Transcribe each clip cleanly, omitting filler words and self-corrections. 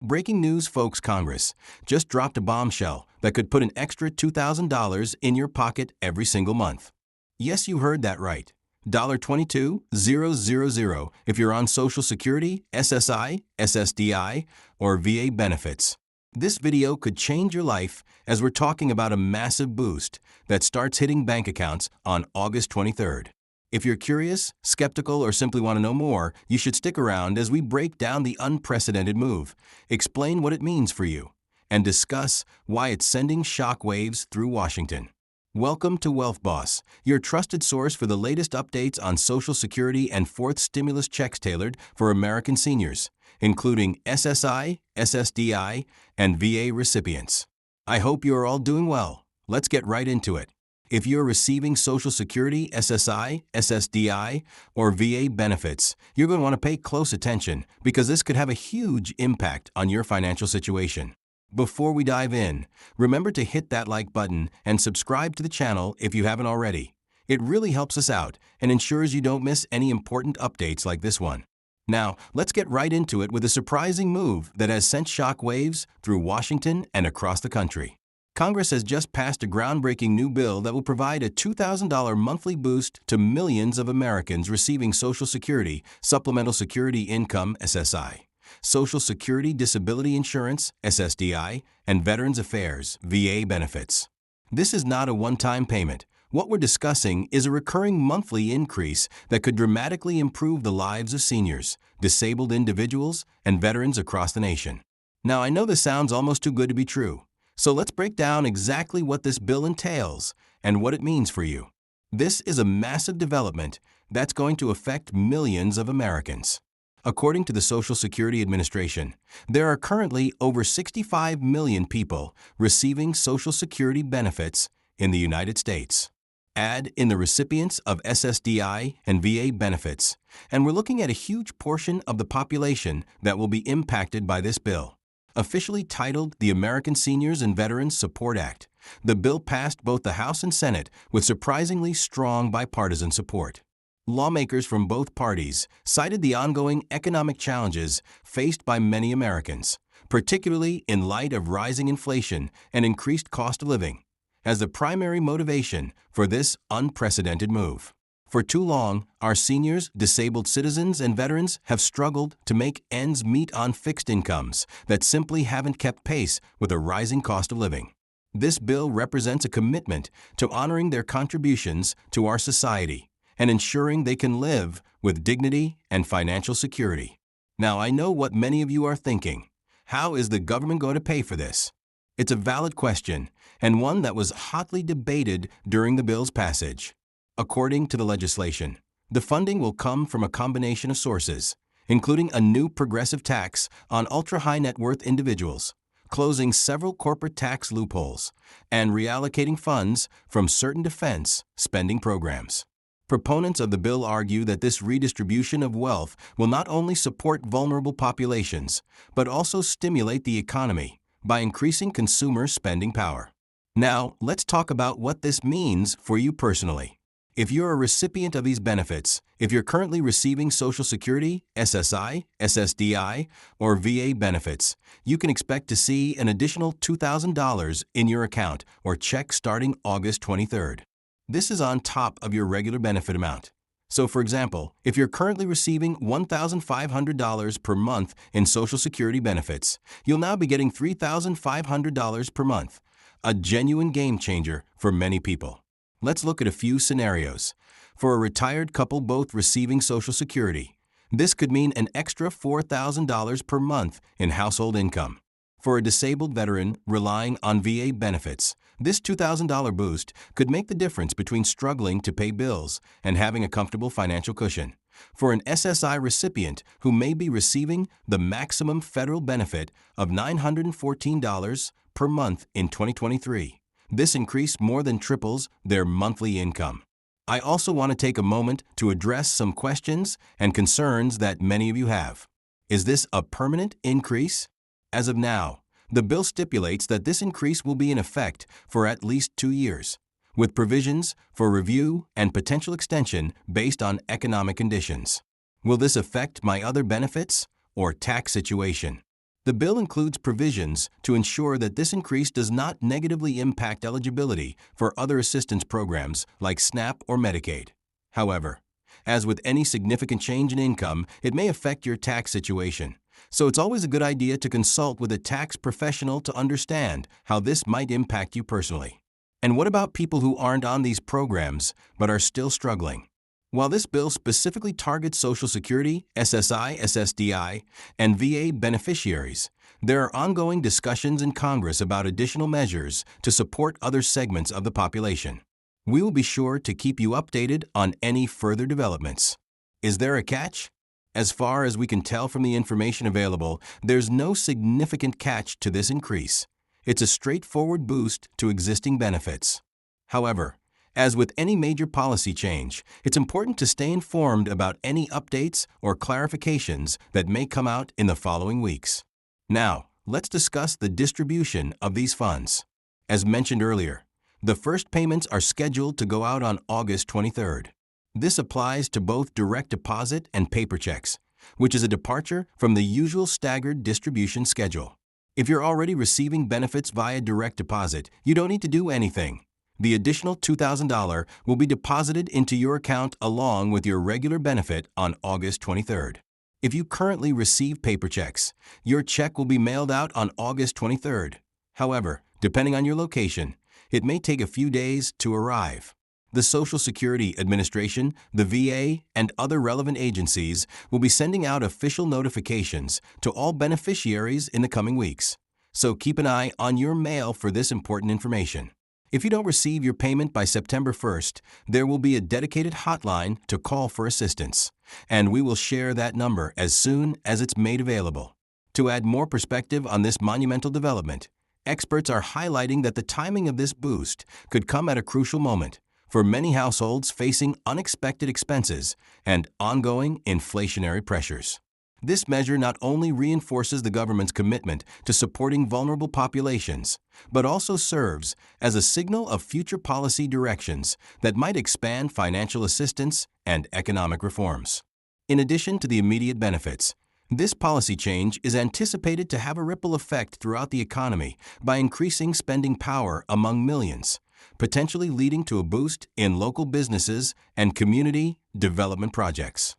Breaking news, folks. Congress just dropped a bombshell that could put an extra $2,000 in your pocket every single month. Yes, you heard that right. $22,000 if you're on Social Security, SSI, SSDI, or VA benefits. This video could change your life as we're talking about a massive boost that starts hitting bank accounts on August 23rd. If you're curious, skeptical, or simply want to know more, you should stick around as we break down the unprecedented move, explain what it means for you, and discuss why it's sending shockwaves through Washington. Welcome to Wealth Boss, your trusted source for the latest updates on Social Security and fourth stimulus checks tailored for American seniors, including SSI, SSDI, and VA recipients. I hope you are all doing well. Let's get right into it. If you're receiving Social Security, SSI, SSDI, or VA benefits, you're going to want to pay close attention because this could have a huge impact on your financial situation. Before we dive in, remember to hit that like button and subscribe to the channel if you haven't already. It really helps us out and ensures you don't miss any important updates like this one. Now, let's get right into it with a surprising move that has sent shockwaves through Washington and across the country. Congress has just passed a groundbreaking new bill that will provide a $2,000 monthly boost to millions of Americans receiving Social Security, Supplemental Security Income (SSI), Social Security Disability Insurance (SSDI), and Veterans Affairs (VA) benefits. This is not a one-time payment. What we're discussing is a recurring monthly increase that could dramatically improve the lives of seniors, disabled individuals, and veterans across the nation. Now, I know this sounds almost too good to be true. So let's break down exactly what this bill entails and what it means for you. This is a massive development that's going to affect millions of Americans. According to the Social Security Administration, there are currently over 65 million people receiving Social Security benefits in the United States. Add in the recipients of SSDI and VA benefits, and we're looking at a huge portion of the population that will be impacted by this bill. Officially titled the American Seniors and Veterans Support Act, the bill passed both the House and Senate with surprisingly strong bipartisan support. Lawmakers from both parties cited the ongoing economic challenges faced by many Americans, particularly in light of rising inflation and increased cost of living, as the primary motivation for this unprecedented move. For too long, our seniors, disabled citizens, and veterans have struggled to make ends meet on fixed incomes that simply haven't kept pace with a rising cost of living. This bill represents a commitment to honoring their contributions to our society and ensuring they can live with dignity and financial security. Now, I know what many of you are thinking. How is the government going to pay for this? It's a valid question, and one that was hotly debated during the bill's passage. According to the legislation, the funding will come from a combination of sources, including a new progressive tax on ultra-high net worth individuals, closing several corporate tax loopholes, and reallocating funds from certain defense spending programs. Proponents of the bill argue that this redistribution of wealth will not only support vulnerable populations, but also stimulate the economy by increasing consumer spending power. Now, let's talk about what this means for you personally. If you're a recipient of these benefits, if you're currently receiving Social Security, SSI, SSDI, or VA benefits, you can expect to see an additional $2,000 in your account or check starting August 23rd. This is on top of your regular benefit amount. So, for example, if you're currently receiving $1,500 per month in Social Security benefits, you'll now be getting $3,500 per month, a genuine game changer for many people. Let's look at a few scenarios. For a retired couple both receiving Social Security, this could mean an extra $4,000 per month in household income. For a disabled veteran relying on VA benefits, this $2,000 boost could make the difference between struggling to pay bills and having a comfortable financial cushion. For an SSI recipient who may be receiving the maximum federal benefit of $914 per month in 2023, this increase more than triples their monthly income. I also want to take a moment to address some questions and concerns that many of you have. Is this a permanent increase? As of now, the bill stipulates that this increase will be in effect for at least 2 years, with provisions for review and potential extension based on economic conditions. Will this affect my other benefits or tax situation? The bill includes provisions to ensure that this increase does not negatively impact eligibility for other assistance programs like SNAP or Medicaid. However, as with any significant change in income, it may affect your tax situation. So it's always a good idea to consult with a tax professional to understand how this might impact you personally. And what about people who aren't on these programs but are still struggling? While this bill specifically targets Social Security, SSI, SSDI, and VA beneficiaries, there are ongoing discussions in Congress about additional measures to support other segments of the population. We will be sure to keep you updated on any further developments. Is there a catch? As far as we can tell from the information available, there's no significant catch to this increase. It's a straightforward boost to existing benefits. However, as with any major policy change, it's important to stay informed about any updates or clarifications that may come out in the following weeks. Now, let's discuss the distribution of these funds. As mentioned earlier, the first payments are scheduled to go out on August 23rd. This applies to both direct deposit and paper checks, which is a departure from the usual staggered distribution schedule. If you're already receiving benefits via direct deposit, you don't need to do anything. The additional $2,000 will be deposited into your account along with your regular benefit on August 23rd. If you currently receive paper checks, your check will be mailed out on August 23rd. However, depending on your location, it may take a few days to arrive. The Social Security Administration, the VA, and other relevant agencies will be sending out official notifications to all beneficiaries in the coming weeks. So keep an eye on your mail for this important information. If you don't receive your payment by September 1st, there will be a dedicated hotline to call for assistance, and we will share that number as soon as it's made available. To add more perspective on this monumental development, experts are highlighting that the timing of this boost could come at a crucial moment for many households facing unexpected expenses and ongoing inflationary pressures. This measure not only reinforces the government's commitment to supporting vulnerable populations, but also serves as a signal of future policy directions that might expand financial assistance and economic reforms. In addition to the immediate benefits, this policy change is anticipated to have a ripple effect throughout the economy by increasing spending power among millions, potentially leading to a boost in local businesses and community development projects.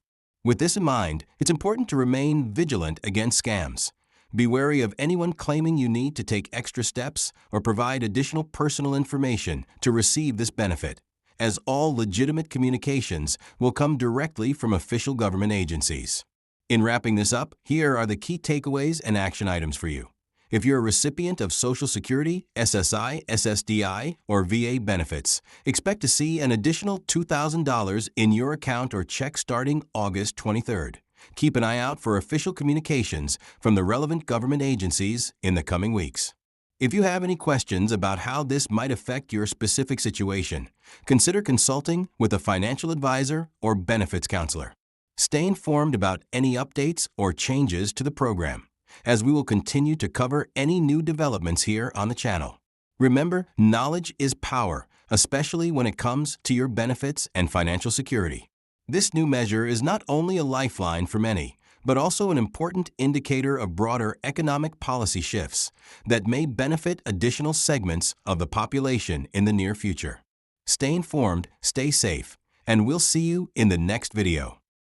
With this in mind, it's important to remain vigilant against scams. Be wary of anyone claiming you need to take extra steps or provide additional personal information to receive this benefit, as all legitimate communications will come directly from official government agencies. In wrapping this up, here are the key takeaways and action items for you. If you're a recipient of Social Security, SSI, SSDI, or VA benefits, expect to see an additional $2,000 in your account or check starting August 23rd. Keep an eye out for official communications from the relevant government agencies in the coming weeks. If you have any questions about how this might affect your specific situation, consider consulting with a financial advisor or benefits counselor. Stay informed about any updates or changes to the program, as we will continue to cover any new developments here on the channel. Remember, knowledge is power, especially when it comes to your benefits and financial security. This new measure is not only a lifeline for many, but also an important indicator of broader economic policy shifts that may benefit additional segments of the population in the near future. Stay informed, stay safe, and we'll see you in the next video.